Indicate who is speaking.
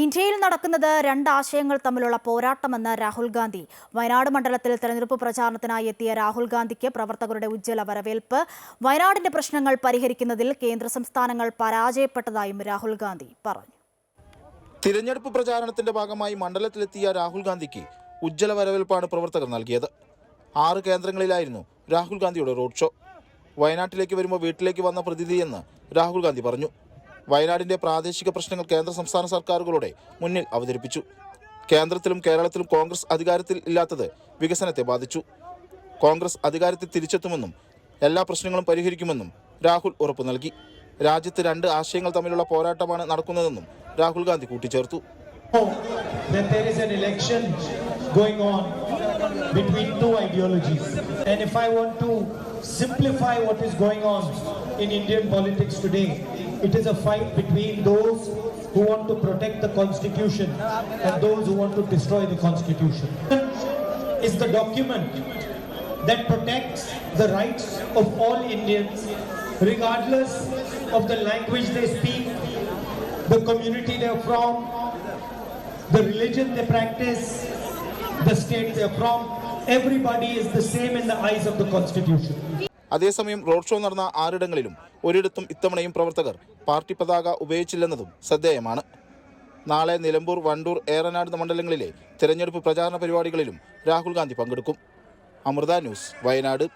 Speaker 1: ഇന്ത്യയിൽ നടക്കുന്നത് രണ്ട് ആശയങ്ങൾ തമ്മിലുള്ള പോരാട്ടമെന്ന് രാഹുൽ ഗാന്ധി. വയനാട് മണ്ഡലത്തിൽ തെരഞ്ഞെടുപ്പ് പ്രചാരണത്തിനായി എത്തിയ രാഹുൽ ഗാന്ധിക്ക് പ്രവർത്തകരുടെ ഉജ്ജ്വല വരവേൽപ്പ്. വയനാടിന്റെ പ്രശ്നങ്ങൾ പരിഹരിക്കുന്നതിൽ കേന്ദ്ര സംസ്ഥാനങ്ങൾ പരാജയപ്പെട്ടതായും രാഹുൽ ഗാന്ധി പറഞ്ഞു.
Speaker 2: തിരഞ്ഞെടുപ്പ് പ്രചാരണത്തിന്റെ ഭാഗമായി മണ്ഡലത്തിലെത്തിയ രാഹുൽ ഗാന്ധിക്ക് ഉജ്ജ്വല വരവേൽപ്പാണ് പ്രവർത്തകർ നൽകിയത്. 6 കേന്ദ്രങ്ങളിലായിരുന്നു രാഹുൽ ഗാന്ധിയുടെ റോഡ് ഷോ. വയനാട്ടിലേക്ക് വരുമ്പോൾ വീട്ടിലേക്ക് വന്ന പ്രതിനിധിയെന്ന് രാഹുൽ ഗാന്ധി പറഞ്ഞു. വയനാടിന്റെ പ്രാദേശിക പ്രശ്നങ്ങൾ കേന്ദ്ര സംസ്ഥാന സർക്കാരുകളുടെ മുന്നിൽ അവതരിപ്പിച്ചു. കേന്ദ്രത്തിലും കേരളത്തിലും കോൺഗ്രസ് അധികാരത്തിൽ ഇല്ലാത്തത് വികസനത്തെ ബാധിച്ചു. കോൺഗ്രസ് അധികാരത്തിൽ തിരിച്ചെത്തുമെന്നും എല്ലാ പ്രശ്നങ്ങളും പരിഹരിക്കുമെന്നും രാഹുൽ ഉറപ്പു നൽകി. രാജ്യത്ത് രണ്ട് ആശയങ്ങൾ തമ്മിലുള്ള പോരാട്ടമാണ് നടക്കുന്നതെന്നും രാഹുൽ ഗാന്ധി കൂട്ടിച്ചേർത്തു.
Speaker 3: Going on between two ideologies, and if I want to simplify what is going on in Indian politics today, it is a fight between those who want to protect the constitution and those who want to destroy the constitution. Is the document that protects the rights of all Indians regardless of the language they speak, the community they are from, the religion they practice, the state they are from. Everybody is the same in the eyes of the constitution.
Speaker 2: അതേസമയം road show നടന്ന 6 ഇടങ്ങളിലും ഒരിടത്തും ഇത്തവണയും പ്രവർത്തകർ party പതാക ഉപയോഗിച്ചില്ലെന്നതും ശ്രദ്ധേയമാണ്. നാളെ നിലമ്പൂർ, വണ്ടൂർ, ഏറനാട് മണ്ഡലങ്ങളിലെ തെരഞ്ഞെടുപ്പ് പ്രചാരണ പരിപാടികളിലും രാഹുൽ ഗാന്ധി പങ്കെടുക്കും. അമൃത ന്യൂസ്, വയനാട്.